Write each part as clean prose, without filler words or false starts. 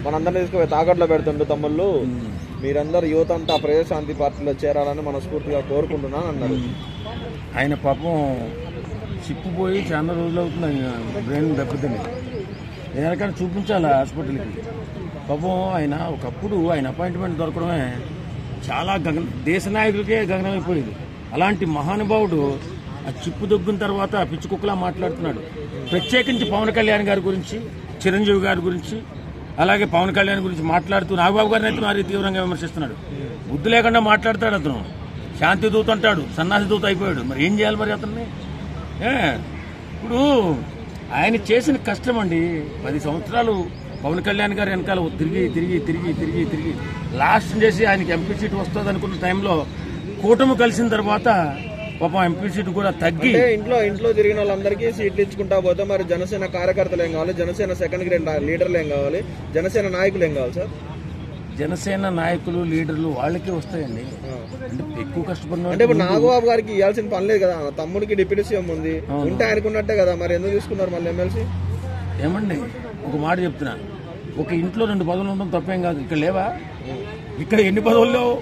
మనందరినీ తీసుకుపోయి తాకట్లో పెడుతుండు తమ్ముళ్ళు. మీరందరూ యువత అంతా ప్రజాశాంతి పార్టీలో చేరాలని మనస్ఫూర్తిగా కోరుకుంటున్నాను అన్నారు. ఆయన పాపం చిక్కుపోయి చాలా రోజులు అవుతుంది, ఆయన బ్రెయిన్ దెబ్బతిని ఎవరికైనా చూపించాలి హాస్పిటల్కి. పాపం ఆయన ఒకప్పుడు ఆయన అపాయింట్మెంట్ దొరకడమే చాలా దేశ నాయకులకే గగనమైపోయేది. అలాంటి మహానుభావుడు ఆ చిప్పు దొబ్బిన తర్వాత పిచ్చి కుక్కలా మాట్లాడుతున్నాడు. ప్రత్యేకించి పవన్ కళ్యాణ్ గారి గురించి, చిరంజీవి గారి గురించి, అలాగే పవన్ కళ్యాణ్ గురించి మాట్లాడుతూ నాగబాబు గారిని అయితే మరీ తీవ్రంగా విమర్శిస్తున్నాడు. బుద్ధి లేకుండా మాట్లాడతాడు అతను. శాంతి దూత అంటాడు, సన్నాసి దూత అయిపోయాడు. మరి ఏం చేయాలి మరి అతన్ని? ఇప్పుడు ఆయన చేసిన కష్టం అండి. 10 సంవత్సరాలు పవన్ కళ్యాణ్ గారు వెనకాల తిరిగి తిరిగి తిరిగి తిరిగి తిరిగి లాస్ట్ చేసి ఆయనకి ఎంపీ సీట్ వస్తుంది అనుకున్న టైంలో కూటమి కలిసిన తర్వాత పాపం ఎంపీ సీట్ కూడా తగ్గి ఇంట్లో తిరిగిన వాళ్ళందరికీ సీట్లు ఇచ్చుకుంటా పోతే మరి జనసేన కార్యకర్తలు ఏం కావాలి, జనసేన సెకండ్ గ్రేడ్ లీడర్లు ఏం కావాలి, జనసేన నాయకులు ఏం కావాలి సార్? జనసేన నాయకులు లీడర్లు వాళ్ళకే వస్తాయండి. అంటే ఎక్కువ కష్టపడిన అంటే ఇప్పుడు నాగబాబు గారికి ఇవ్వాల్సిన పని లేదు కదా, తమ్ముడికి డిప్యూటీ సీఎం ఉంది, ఉంటే ఆయనకున్నట్టే కదా, మరి ఎందుకు తీసుకున్నారు మళ్ళీ ఎమ్మెల్సీ? ఏమండి ఒక మాట చెప్తున్నా, ఒక ఇంట్లో 2 పదవులు ఉండడం తప్పేం కాదు. ఇక్కడ లేవా? ఇక్కడ ఎన్ని పదవులు లేవు?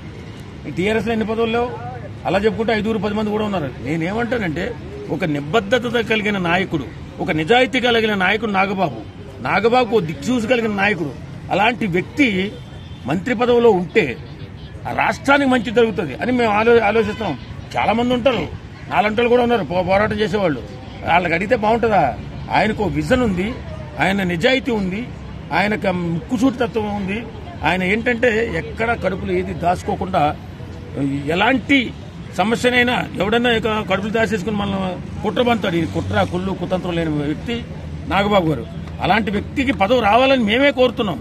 టీఆర్ఎస్లో ఎన్ని పదవులు లేవు? అలా చెప్పుకుంటే 5-10 మంది కూడా ఉన్నారు. నేనేమంటానంటే ఒక నిబద్ధత కలిగిన నాయకుడు, ఒక నిజాయితీ కలిగిన నాయకుడు నాగబాబుకు దిక్సూసి కలిగిన నాయకుడు. అలాంటి వ్యక్తి మంత్రి పదవిలో ఉంటే ఆ రాష్ట్రానికి మంచి జరుగుతుంది అని మేము ఆలోచిస్తున్నాం. చాలా మంది ఉంటారు, నాలంటలు కూడా ఉన్నారు పోరాటం చేసేవాళ్ళు. వాళ్ళకి అడిగితే బాగుంటుందా? ఆయనకు విజన్ ఉంది, ఆయన నిజాయితీ ఉంది, ఆయనకు ముక్కుసూటి తత్వం ఉంది. ఆయన ఏంటంటే ఎక్కడ కడుపులు ఏది దాచుకోకుండా ఎలాంటి సమస్యనైనా ఎవడన్నా కడుపులు దాచేసుకుని మనం కుట్రబంతాడు. ఈ కుళ్ళు కుతంత్రం లేని వ్యక్తి నాగబాబు గారు. అలాంటి వ్యక్తికి పదవి రావాలని మేమే కోరుతున్నాం.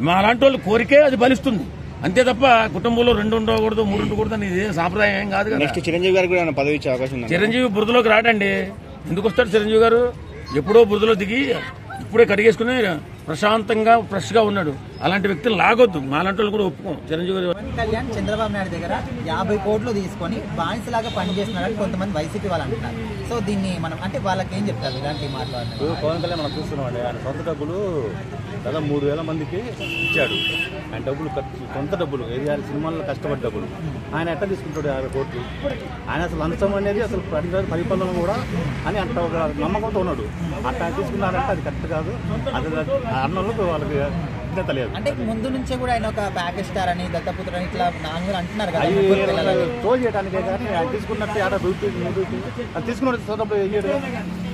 మా అలాంటి వాళ్ళు కోరికే అది బలిస్తుంది అంతే తప్ప కుటుంబంలో 2 ఉండకూడదు 3 ఉండకూడదు అని ఇదే సాంప్రదాయం ఏం కాదు కదా. చిరంజీవి గారికి కూడా పదవి ఇచ్చే అవకాశం ఉంది. చిరంజీవి బురదలోకి రాడండి. ఎందుకు వస్తాడు చిరంజీవి గారు? ఎప్పుడో బురదలో దిగి ఇప్పుడే కడిగేసుకుని ప్రశాంతంగా ఫ్రెష్ గా ఉన్నాడు. అలాంటి వ్యక్తులు లాగొద్దు. మాలాంటి వాళ్ళు కూడా ఒప్పుకోం. చిరంజీవి గారు పవన్ కళ్యాణ్ చంద్రబాబు నాయుడు దగ్గర 50 కోట్లు తీసుకొని బానిసలాగా పనిచేస్తున్నారని కొంతమంది వైసీపీ వాళ్ళు అంటున్నారు. సో దీన్ని మనం అంటే వాళ్ళకి ఏం చెప్తారు ఇలాంటి మాట్లాడుతున్నారు? పవన్ కళ్యాణ్ మనం చూస్తున్నామండి, ఆయన సొంత డబ్బులు దాదాపు 3000 మందికి ఇచ్చాడు. ఆయన డబ్బులు సొంత డబ్బులు, ఏది సినిమాల్లో కష్టపడ్డ డబ్బులు ఆయన ఎట్లా తీసుకుంటాడు 50 కోట్లు? ఆయన అసలు లంచం అనేది అసలు పరిపాలన కూడా అని అంట ఒక నమ్మకంతో ఉన్నాడు. అట్లా తీసుకున్నారంటే అది కరెక్ట్ కాదు. అది అన్నోళ్ళకు వాళ్ళకి తెలియదు. అంటే ముందు నుంచే కూడా ఆయన ఒక ప్యాకేజ్ స్టార్ అని దత్తపుత్రుడు అని ఇట్లా నాన్నగారు అంటున్నారు కదా, ట్రోల్ చేయడానికే కానీ ఆయన తీసుకున్నట్టు ఆడ తీసుకున్నట్టు ఇయ్యడు.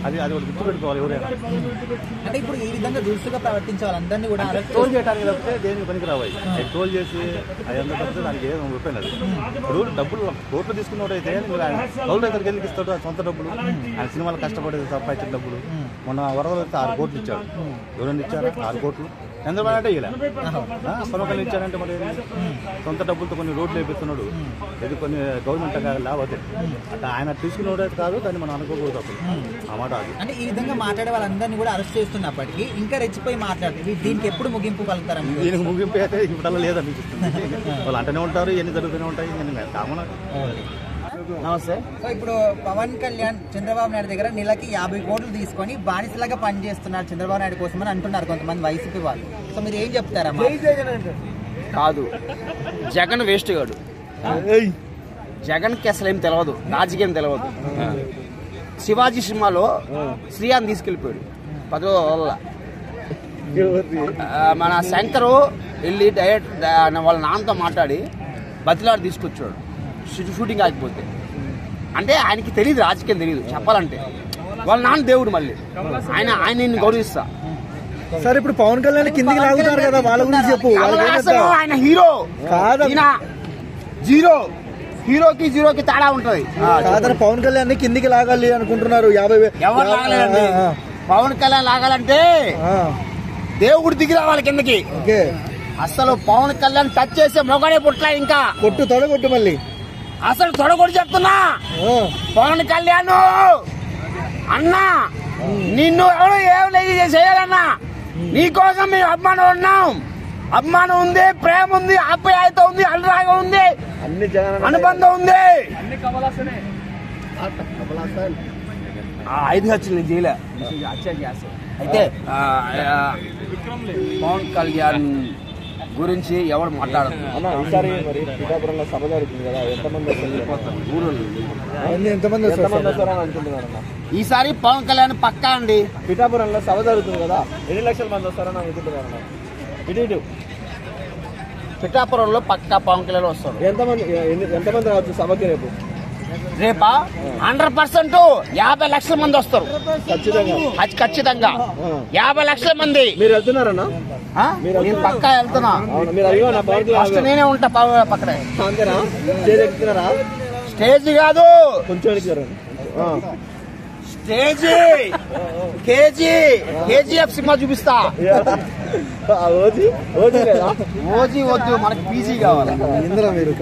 అది ఒకటి గుర్తుపెట్టుకోవాలి ఎవరైనా. అంటే ఇప్పుడు ఈ విధంగా దురుసుగా ప్రవర్తించే వాళ్ళందరినీ కూడా ట్రోల్ చేయడానికి తప్పితే దేనికి పనికి రావాలి. ట్రోల్ చేసి అది ఎంత తప్పితే దానికి ఏం ఉపయోగం. ఇప్పుడు డబ్బులు కోట్లు తీసుకున్నట్టయితే గౌరవ రైతులకు ఎందుకు ఇస్తాడు? సొంత డబ్బులు ఆయన సినిమాలు కష్టపడేది సంపాదించిన డబ్బులు. మొన్న వరదలు అయితే 6 కోట్లు ఇచ్చాడు. ఎవరైనా ఇచ్చారు 6 కోట్లు? చంద్రబాబు అంటే ఇలా పవన్ కళ్యాణ్ ఇచ్చారంటే మరి సొంత డబ్బులతో కొన్ని రోడ్లు వేపిస్తున్నాడు. ఇది కొన్ని గవర్నమెంట్ లేకపోతే అట్లా ఆయన తీసుకునే కాదు, దాన్ని మనం అనుకోకూడదు అసలు ఆ మాట. అంటే ఈ విధంగా మాట్లాడే వాళ్ళందరినీ కూడా అరెస్ట్ చేస్తున్నప్పటికీ ఇంకా రెచ్చిపోయి మాట్లాడుతుంది. దీనికి ఎప్పుడు ముగింపు కలుగుతారని? దీనికి ముగింపు అయితే ఇప్పుడు లేదనిపిస్తుంది. వాళ్ళు అంటూనే ఉంటారు, ఎన్ని జరుగుతూనే ఉంటాయి. కామన్. నమస్తే. సో ఇప్పుడు పవన్ కళ్యాణ్ చంద్రబాబు నాయుడు దగ్గర నెలకి 50 కోట్లు తీసుకొని బానిసలాగా పనిచేస్తున్నారు చంద్రబాబు నాయుడు కోసం అని అంటున్నారు కొంతమంది వైసీపీ వాళ్ళు. సో మీరు ఏం చెప్తారమ్మా? కాదు, జగన్ వేస్ట్ కాడు. జగన్కి అసలు ఏం తెలియదు, రాజకీయం తెలియదు. శివాజీ సినిమాలో శ్రీయాన్ని తీసుకెళ్ళిపోయాడు 10 వల్ల. మన శంకరు వెళ్ళి డైరెక్ట్ వాళ్ళ నాన్నతో మాట్లాడి బతిలాడు తీసుకొచ్చాడు షూటింగ్ ఆగిపోతే. అంటే ఆయనకి తెలియదు, రాజకీయం తెలియదు చెప్పాలంటే. వాళ్ళ నాన్న దేవుడు, మళ్ళీ ఆయన గౌరవిస్తా. సరే ఇప్పుడు పవన్ కళ్యాణ్ కిందికి లాగుతారు కదా, వాళ్ళ గురించి చెప్పు. ఆయన హీరో హీరోకి జీరోకి తేడా ఉంటది. పవన్ కళ్యాణ్ కిందికి లాగాలి అనుకుంటున్నారు 50. ఎవరు లాగలేదండి. పవన్ కళ్యాణ్ లాగాలంటే దేవుడు దిగి రావాలి కిందకి. అసలు పవన్ కళ్యాణ్ టచ్ చేసే మొగడే పుట్ల. ఇంకా తొడగొట్టు మళ్ళీ అసలు తొడగొట్టు చెప్తున్నా. పవన్ కళ్యాణ్ అన్నా, నిన్ను ఎవరు ఏం చేయాలన్నా నీకోసం మేము అభిమానం ఉన్నాం. అభిమానం ఉంది, ప్రేమ ఉంది, ఆప్యాయత ఉంది, అనురాగం ఉంది, అనుబంధం ఉంది. 5 హత్యలు నేను చేయలే, హత్య చేస్తాను. అయితే పవన్ కళ్యాణ్ గురించి ఎవరు మాట్లాడదు. అన్న ఈసారి మరి పిఠాపురంలో సభ జరుగుతుంది కదా, ఎంతమంది వస్తారని అనుకుంటున్నారన్న? ఈసారి పవన్ కళ్యాణ్ పక్కా అండి. పిఠాపురంలో సభ జరుగుతుంది కదా, ఎన్ని లక్షల మంది వస్తారని అనుకుంటున్నారన్న? ఇటు పిఠాపురంలో పక్కా పవన్ కళ్యాణ్ వస్తారు. ఎంతమంది రావచ్చు సభకి రేపు? రేపా 100% 50 లక్షల మంది వస్తారు ఖచ్చితంగా. 50 లక్షల మంది. మీరు వెళ్తున్నారన్నా? నేను పక్కా వెళ్తున్నా. ఫస్ట్ నేనే ఉంటా పక్కనే. అంతేనా? స్టేజ్ ఎక్కుతున్నారా? స్టేజ్ కాదు, కొంచెం ఎక్కుతారు. స్టేజ్ కేజీఎఫ్ సినిమా చూపిస్తా. ఓజీ వద్దు, మనకి పీజీ కావాలి. మీరు